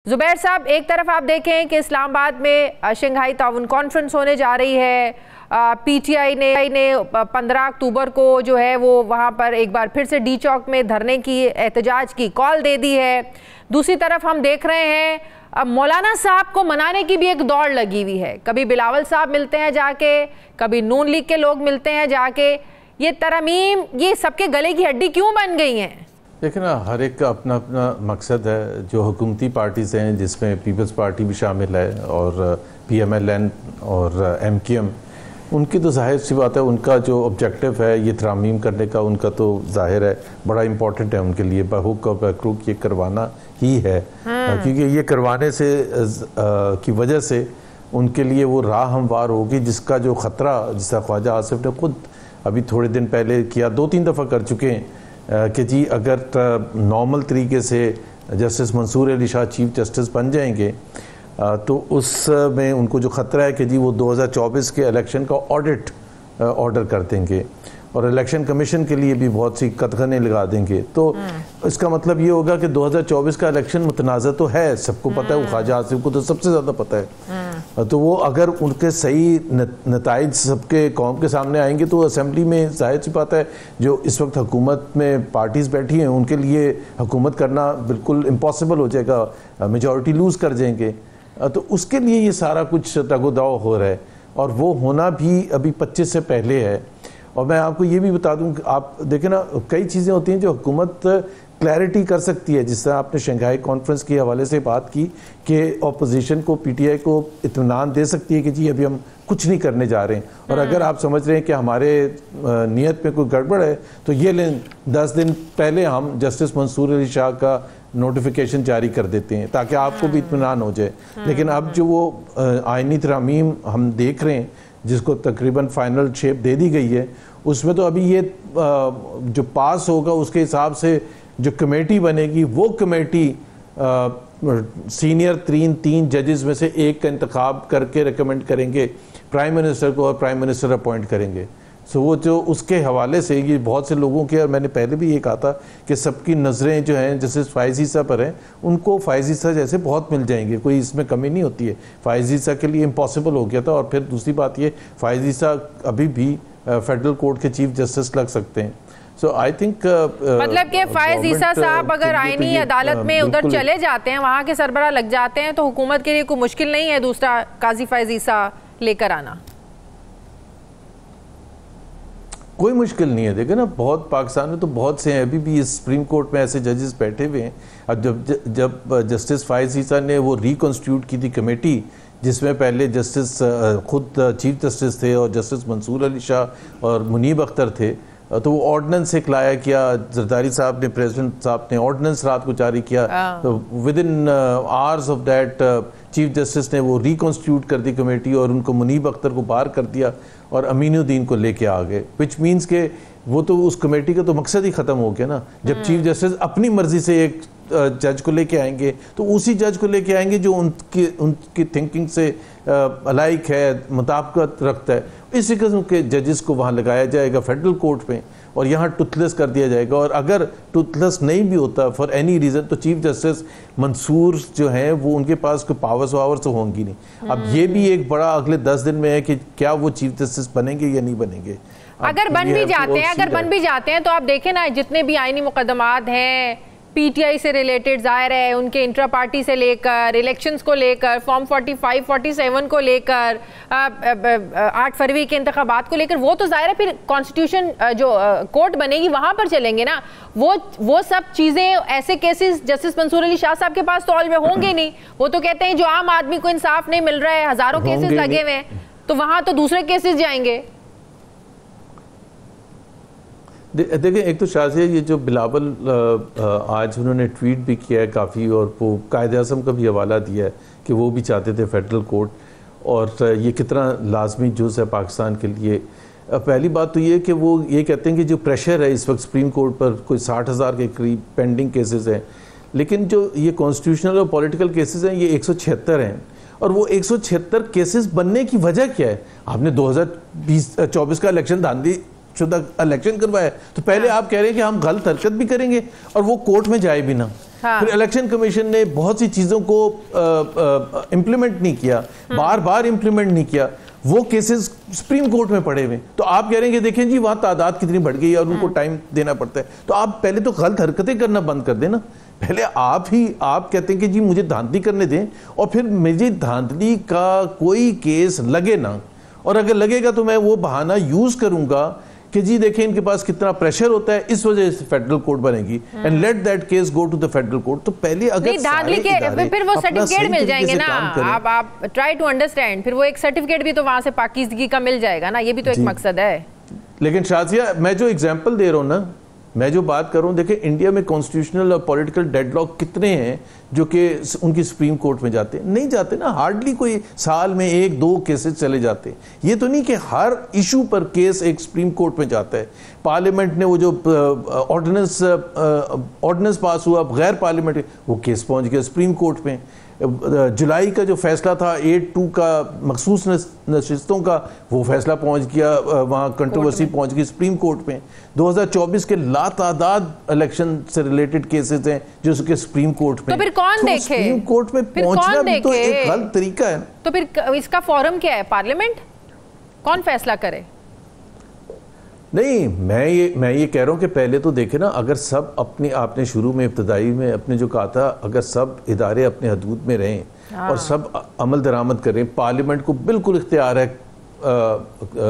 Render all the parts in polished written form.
زبیر صاحب، ایک طرف آپ دیکھیں کہ اسلام آباد میں شنگھائی تعاون کانفرنس ہونے جا رہی ہے، پی ٹی آئی نے 15 اکتوبر کو جو ہے وہ وہاں پر ایک بار پھر سے ڈی چوک میں دھرنے کی احتجاج کی کال دے دی ہے۔ دوسری طرف ہم دیکھ رہے ہیں مولانا صاحب کو منانے کی بھی ایک دوڑ لگی ہوئی ہے، کبھی بلاول صاحب ملتے ہیں جا کے، کبھی نون لیگ کے لوگ ملتے ہیں جا کے۔ یہ ترمیم یہ سب کے گلے کی ہڈی کیوں بن گئی ہیں؟ دیکھیں نا، ہر ایک کا اپنا اپنا مقصد ہے۔ جو حکومتی پارٹیز ہیں جس میں پیپلز پارٹی بھی شامل ہے اور پی ایم ایل این اور ایم کیو ایم، ان کی تو ظاہر سی بات ہے، ان کا جو آبجیکٹو ہے یہ ترامیم کرنے کا، ان کا تو ظاہر ہے بڑا امپورٹنٹ ہے ان کے لیے، بہوک اور بکروک یہ کروانا ہی ہے، کیونکہ یہ کروانے سے کی وجہ سے ان کے لیے وہ راہ ہموار ہوگی جس کا جو خطرہ، جس کا خواجہ آصف نے خود ابھی تھوڑے دن پہلے کیا، 2-3 دفعہ کر چکے ہیں کہ جی اگر نارمل طریقے سے جسٹس منصور علی شاہ چیف جسٹس بن جائیں گے تو اس میں ان کو جو خطرہ ہے کہ جی وہ 2024 کے الیکشن کا آڈٹ آرڈر کر دیں گے اور الیکشن کمیشن کے لیے بھی بہت سی قدغنیں لگا دیں گے، تو اس کا مطلب یہ ہوگا کہ 2024 کا الیکشن متنازع تو ہے، سب کو پتہ ہے، وہ خواجہ آصف کو تو سب سے زیادہ پتہ ہے، تو وہ اگر ان کے صحیح نتائج سب کے قوم کے سامنے آئیں گے تو اسمبلی میں ظاہر سی بات ہے جو اس وقت حکومت میں پارٹیز بیٹھی ہیں ان کے لیے حکومت کرنا بالکل امپاسبل ہو جائے گا، میجورٹی لوز کر جائیں گے، تو اس کے لیے یہ سارا کچھ تگ و دو ہو رہا ہے اور وہ ہونا بھی ابھی 25 سے پہلے ہے۔ اور میں آپ کو یہ بھی بتا دوں کہ آپ دیکھیں نا، کئی چیزیں ہوتی ہیں جو حکومت کلیئرٹی کر سکتی ہے، جس طرح آپ نے شنگھائی کانفرنس کے حوالے سے بات کی کہ اپوزیشن کو، پی ٹی آئی کو اطمینان دے سکتی ہے کہ جی ابھی ہم کچھ نہیں کرنے جا رہے ہیں، اور اگر آپ سمجھ رہے ہیں کہ ہمارے نیت میں کوئی گڑبڑ ہے تو یہ لیں 10 دن پہلے ہم جسٹس منصور علی شاہ کا نوٹیفیکیشن جاری کر دیتے ہیں تاکہ آپ کو بھی اطمینان ہو جائے۔ لیکن اب جو وہ آئینی ترامیم ہم دیکھ رہے ہیں جس کو تقریباً فائنل شیپ دے دی گئی ہے، اس میں تو ابھی یہ جو پاس ہوگا اس کے حساب سے جو کمیٹی بنے گی وہ کمیٹی سینئر 3 ججز میں سے ایک کا انتخاب کر کے ریکمنڈ کریں گے پرائم منسٹر کو اور پرائم منسٹر اپوائنٹ کریں گے۔ سو وہ جو اس کے حوالے سے یہ بہت سے لوگوں کے، اور میں نے پہلے بھی یہ کہا تھا کہ سب کی نظریں جو ہیں جیسے فائز عیسیٰ پر ہیں، ان کو فائز عیسیٰ جیسے بہت مل جائیں گے، کوئی اس میں کمی نہیں ہوتی ہے۔ فائز عیسیٰ کے لیے امپاسبل ہو گیا تھا، اور پھر دوسری بات یہ فائز عیسیٰ ابھی بھی فیڈرل کورٹ کے چیف جسٹس لگ سکتے ہیں۔ سو آئی تھنک مطلب کہ فائز عیسیٰ صاحب اگر آئینی عدالت میں ادھر چلے جاتے ہیں، وہاں کے سربراہ لگ جاتے ہیں، تو حکومت کے لیے کوئی مشکل نہیں ہے دوسرا قاضی فائز عیسیٰ لے کر آنا؟ کوئی مشکل نہیں ہے۔ دیکھیں نا، بہت پاکستان میں تو بہت سے ہیں، ابھی بھی اس سپریم کورٹ میں ایسے ججز بیٹھے ہوئے ہیں۔ اب جب جسٹس فائز عیسیٰ نے وہ ریکنسٹیٹیوٹ کی تھی کمیٹی جس میں پہلے جسٹس خود چیف جسٹس تھے اور جسٹس منصور علی شاہ اور منیب اختر تھے، تو وہ آرڈننس ایک لایا کیا، زرداری صاحب نے، پریزیڈنٹ صاحب نے آرڈننس رات کو جاری کیا، with in hours of that chief justice نے وہ ریکنسٹیٹیوٹ کر دی کمیٹی اور ان کو منیب اختر کو باہر کر دیا اور امین الدین کو لے کے آ گئے، وچ مینس کہ وہ تو اس کمیٹی کا تو مقصد ہی ختم ہو گیا نا۔ جب چیف جسٹس اپنی مرضی سے ایک جج کو لے کے آئیں گے تو اسی جج کو لے کے آئیں گے جو ان کی تھنکنگ سے الائق ہے، مطابقت رکھتا ہے، اسی قسم کے ججز کو وہاں لگایا جائے گا فیڈرل کورٹ میں، اور یہاں ٹوتھ لیس کر دیا جائے گا۔ اور اگر ٹوتھ لیس نہیں بھی ہوتا فار اینی ریزن تو چیف جسٹس منصور جو ہیں وہ ان کے پاس کوئی پاورز تو ہوں گی نہیں۔ اب یہ بھی ایک بڑا اگلے 10 دن میں ہے کہ کیا وہ چیف جسٹس بنیں گے یا نہیں بنیں گے۔ اگر بن بھی جاتے ہیں تو آپ دیکھیں نا، جتنے بھی آئینی مقدمات ہیں پی ٹی آئی سے ریلیٹڈ، ظاہر ہے ان کے انٹرا پارٹی سے لے کر الیکشنز کو لے کر، فارم 45 47 کو لے کر، 8 فروری کے انتخابات کو لے کر، وہ تو ظاہر ہے پھر کانسٹیٹیوشن جو کورٹ بنے گی وہاں پر چلیں گے نا۔ وہ سب چیزیں، ایسے کیسز جسٹس منصور علی شاہ صاحب کے پاس تو آل میں ہوں گے نہیں، وہ تو کہتے ہیں جو عام آدمی کو انصاف نہیں مل رہا ہے، ہزاروں کیسز لگے ہوئے ہیں، تو وہاں تو دوسرے کیسز جائیں گے۔ دیکھیں، ایک تو شازیہ یہ جو بلاول آج انہوں نے ٹویٹ بھی کیا ہے کافی، اور وہ قائد اعظم کا بھی حوالہ دیا ہے کہ وہ بھی چاہتے تھے فیڈرل کورٹ، اور یہ کتنا لازمی جز ہے پاکستان کے لیے۔ پہلی بات تو یہ کہ وہ یہ کہتے ہیں کہ جو پریشر ہے اس وقت سپریم کورٹ پر، کوئی 60,000 کے قریب پینڈنگ کیسز ہیں، لیکن جو یہ کانسٹیٹیوشنل اور پولیٹیکل کیسز ہیں یہ 176 ہیں، اور وہ 176 کیسز بننے کی وجہ کیا ہے؟ آپ نے 2024 کا الیکشن دھاندلی شدہ الیکشن کروایا تو پہلے آپ کہہ رہے ہیں کہ ہم غلط حرکت بھی کریں گے اور وہ کورٹ میں جائے بھی نہ. پھر الیکشن کمیشن نے بہت سی چیزوں کو امپلیمنٹ نہیں کیا, بار بار امپلیمنٹ نہیں کیا, وہ کیسز سپریم کورٹ میں پڑے ہوئے. تو آپ کہہ رہے ہیں کہ دیکھیں جی وہاں تعداد کتنی بڑھ گئی اور ان کو ٹائم دینا پڑتا ہے. تو آپ پہلے تو غلط حرکتیں کرنا بند کر دیں نا. پہلے آپ کہتے ہیں کہ جی مجھے دھاندلی کرنے دیں, اور پھر مجھے دھاندلی کا کوئی کیس لگے نا, اور اگر لگے گا تو میں وہ بہانہ یوز کروں گا کہ جی دیکھیں ان کے پاس کتنا پریشر ہوتا ہے, اس وجہ سے فیڈرل کورٹ بنے گی, and let that case go to the federal court. تو پہلے اگر دھاندلی کے پھر وہ سرٹیفکیٹ مل جائیں گے نا, آپ ٹرائی ٹو انڈرسٹینڈ, پھر وہ ایک سرٹیفکیٹ بھی تو وہاں سے پاکیزگی کا مل جائے گا نا, یہ بھی تو ایک مقصد ہے. لیکن شازیہ میں جو ایگزامپل دے رہا ہوں نا, میں جو بات کر رہا ہوں, دیکھیں انڈیا میں کانسٹیٹیوشنل اور پولیٹیکل ڈیڈ لاک کتنے ہیں جو کہ ان کی سپریم کورٹ میں جاتے نہیں جاتے نا, ہارڈلی کوئی سال میں 1-2 کیسز چلے جاتے. یہ تو نہیں کہ ہر ایشو پر کیس ایک سپریم کورٹ میں جاتا ہے. پارلیمنٹ نے وہ جو آرڈیننس پاس ہوا غیر پارلیمنٹ, وہ کیس پہنچ گیا سپریم کورٹ میں. جولائی کا جو فیصلہ تھا 8-2 کا مخصوص نشستوں کا, وہ فیصلہ پہنچ گیا وہاں, کنٹروورسی پہنچ گئی سپریم کورٹ میں. 2024 کے لاتعداد الیکشن سے ریلیٹڈ کیسز ہیں جو اس کے سپریم کورٹ میں. تو پھر کون دیکھے, سپریم کورٹ میں پہنچنا بھی تو ایک غلط طریقہ ہے. تو پھر اس کا فورم کیا ہے, پارلیمنٹ, کون فیصلہ کرے؟ نہیں, میں یہ کہہ رہا ہوں کہ پہلے تو دیکھیں نا, اگر سب آپ نے شروع میں ابتدائی میں اپنے جو کہا تھا, اگر سب ادارے اپنے حدود میں رہیں اور سب عمل درآمد کریں, پارلیمنٹ کو بالکل اختیار ہے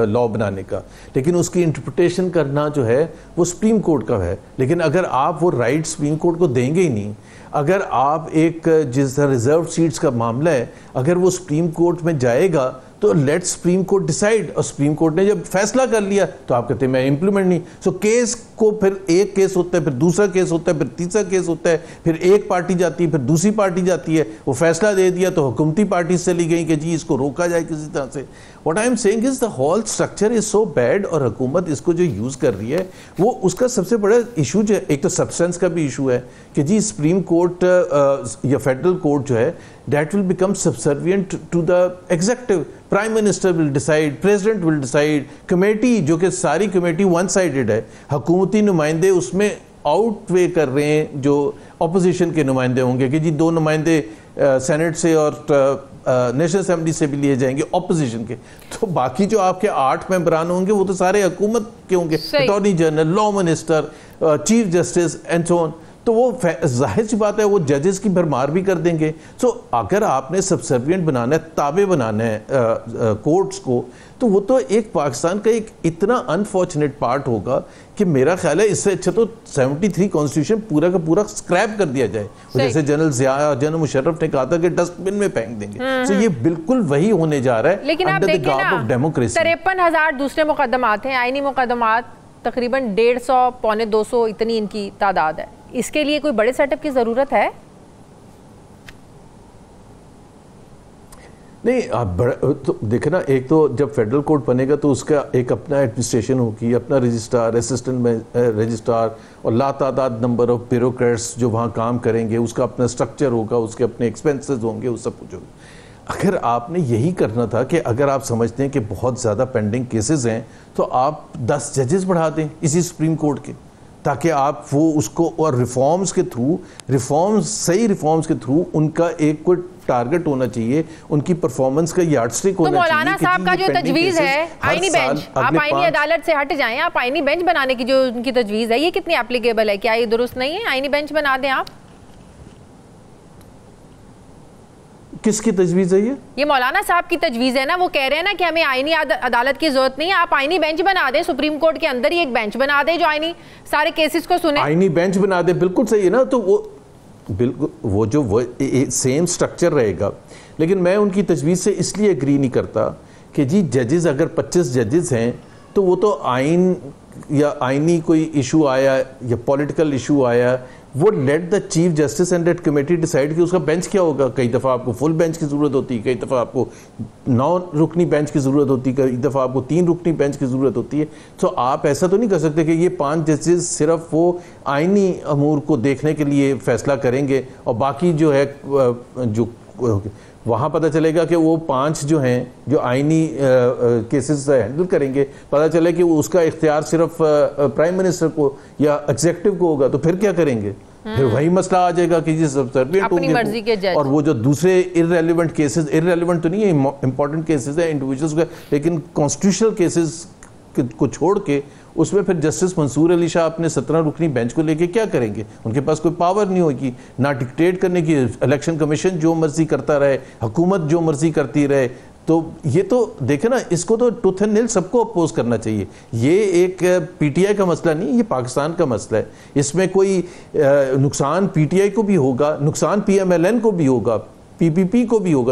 لا بنانے کا, لیکن اس کی انٹرپریٹیشن کرنا جو ہے وہ سپریم کورٹ کا ہے. لیکن اگر آپ وہ رائٹ سپریم کورٹ کو دیں گے ہی نہیں, اگر آپ ایک جس طرح ریزرو سیٹس کا معاملہ ہے, اگر وہ سپریم کورٹ میں جائے گا تو لیٹ سپریم کورٹ ڈیسائیڈ, اور سپریم کورٹ نے جب فیصلہ کر لیا تو آپ کہتے ہیں میں امپلیمنٹ نہیں. سو کیس کو پھر ایک کیس ہوتا ہے, پھر دوسرا کیس ہوتا ہے, پھر تیسرا کیس ہوتا ہے, پھر ایک پارٹی جاتی ہے, پھر دوسری پارٹی جاتی ہے, وہ فیصلہ دے دیا تو حکومتی پارٹی سے لی گئی کہ جی اس کو روکا جائے کسی طرح سے. What I am saying is the whole structure is so bad, اور حکومت اس کو جو یوز کر رہی ہے وہ اس کا سب سے بڑا ایشو جو ہے, ایک تو سبسٹنس کا بھی ایشو ہے کہ جی سپریم کورٹ یا فیڈرل کورٹ جو ہے that will become subservient to the executive. Prime Minister will decide, President will decide, committee جو کہ ساری کمیٹی ون سائیڈڈ ہے, حکومتی نمائندے اس میں آؤٹ وے کر رہے ہیں جو اپوزیشن کے نمائندے ہوں گے کہ جی 2 نمائندے سینٹ سے اور نیشنل اسمبلی سے بھی لیے جائیں گے اپوزیشن کے, تو باقی جو آپ کے 8 ممبران ہوں گے وہ تو سارے حکومت کے ہوں گے, attorney general, law minister, chief justice and so on. تو وہ ظاہر سی بات ہے وہ ججز کی بھرمار بھی کر دیں گے. سو اگر آپ نے سبسروینٹ بنانا ہے, تابع بنانا ہے کورٹس کو, تو وہ تو ایک پاکستان کا ایک اتنا انفارچونیٹ پارٹ ہوگا کہ میرا خیال ہے اس سے اچھا تو 73 کانسٹیٹیوشن پورا کا پورا سکریپ کر دیا جائے, جیسے جنرل ضیاء اور جنرل مشرف نے کہا تھا کہ ڈسٹ بن میں پھینک دیں گے. تو یہ بالکل وہی ہونے جا رہا ہے. لیکن آپ دیکھیں نا 53,000 دوسرے مقدمات ہیں, آئینی مقدمات تقریباً 150-200 اتنی ان کی تعداد ہے. اس کے لیے کوئی بڑے سیٹ اپ کی ضرورت ہے؟ نہیں, دیکھیں نا, ایک تو جب فیڈرل کورٹ بنے گا تو اس کا ایک اپنا ایڈمنسٹریشن ہوگی, اپنا رجسٹرار, اسسٹنٹ رجسٹرار, اور لاتعداد نمبر آف بیوروکریٹس جو وہاں کام کریں گے, اس کا اپنا سٹرکچر ہوگا, اس کے اپنے ایکسپینسز ہوں گے, وہ سب کچھ ہوگا. اگر آپ نے یہی کرنا تھا کہ اگر آپ سمجھتے ہیں کہ بہت زیادہ پینڈنگ کیسز ہیں تو آپ 10 ججز بڑھا دیں اسی سپریم کورٹ کے, تاکہ آپ وہ اس کو, اور ریفارمز کے تھرو, صحیح ریفارمز کے تھرو ان کا ایک کوئی ٹارگٹ ہونا چاہیے, ان کی پرفارمنس کا یارڈ سٹک ہونا چاہیے. تو مولانا صاحب کا جو تجویز ہے آئینی بینچ, آپ آئینی عدالت سے ہٹ جائیں, آپ آئینی بینچ بنانے کی جو ان کی تجویز ہے یہ کتنی اپلیکیبل ہے؟ کیا یہ درست نہیں ہے؟ آئینی بینچ بنا دیں آپ. کس کی تجویز ہے یہ مولانا صاحب کی تجویز ہے نا, وہ کہہ رہے ہیں نا کہ ہمیں آئینی عدالت کی ضرورت نہیں ہے, آپ آئینی بینچ بنا دیں, سپریم کورٹ کے اندر ہی ایک بینچ بنا دیں جو آئینی سارے کیسز کو سنے. آئینی بینچ بنا دیں, بالکل صحیح ہے نا. تو وہ بالکل وہ جو سیم سٹرکچر رہے گا. لیکن میں ان کی تجویز سے اس لیے اگری نہیں کرتا کہ جی ججز اگر 25 ججز ہیں تو وہ تو آئین یا آئینی کوئی ایشو آیا یا پولیٹیکل ایشو آیا, وہ let the chief justice and that committee decide کہ اس کا بینچ کیا ہوگا. کئی دفعہ آپ کو فل بینچ کی ضرورت ہوتی ہے, کئی دفعہ آپ کو 9 رکنی بینچ کی ضرورت ہوتی ہے, کئی دفعہ آپ کو 3 رکنی بینچ کی ضرورت ہوتی ہے. تو آپ ایسا تو نہیں کر سکتے کہ یہ 5 ججز صرف وہ آئینی امور کو دیکھنے کے لیے فیصلہ کریں گے اور باقی جو ہے جو وہاں پتہ چلے گا کہ وہ 5 جو ہیں جو آئینی کیسز ہینڈل کریں گے، پتہ چلے کہ اس کا اختیار صرف پرائم منسٹر کو یا ایگزیکٹو کو ہوگا، تو پھر کیا کریں گے؟ پھر وہی مسئلہ آ جائے گا کہ اپنی مرضی کے جج، اور وہ جو دوسرے ارریلیونٹ کیسز، ارریلیونٹ تو نہیں ہے، امپورٹنٹ کیسز ہیں انڈیویجولز کا، لیکن کانسٹیٹیوشنل کیسز کو چھوڑ کے اس میں پھر جسٹس منصور علی شاہ اپنے 17 رکنی بینچ کو لے کے کیا کریں گے؟ ان کے پاس کوئی پاور نہیں ہوگی نہ ڈکٹیٹ کرنے کی، الیکشن کمیشن جو مرضی کرتا رہے، حکومت جو مرضی کرتی رہے. تو یہ تو دیکھیں نا، اس کو تو ٹوتھ اینڈ نیل سب کو اپوز کرنا چاہیے. یہ ایک پی ٹی آئی کا مسئلہ نہیں، یہ پاکستان کا مسئلہ ہے. اس میں کوئی نقصان پی ٹی آئی کو بھی ہوگا، نقصان پی ایم ایل این کو بھی ہوگا، پی پی پی کو بھی ہوگا.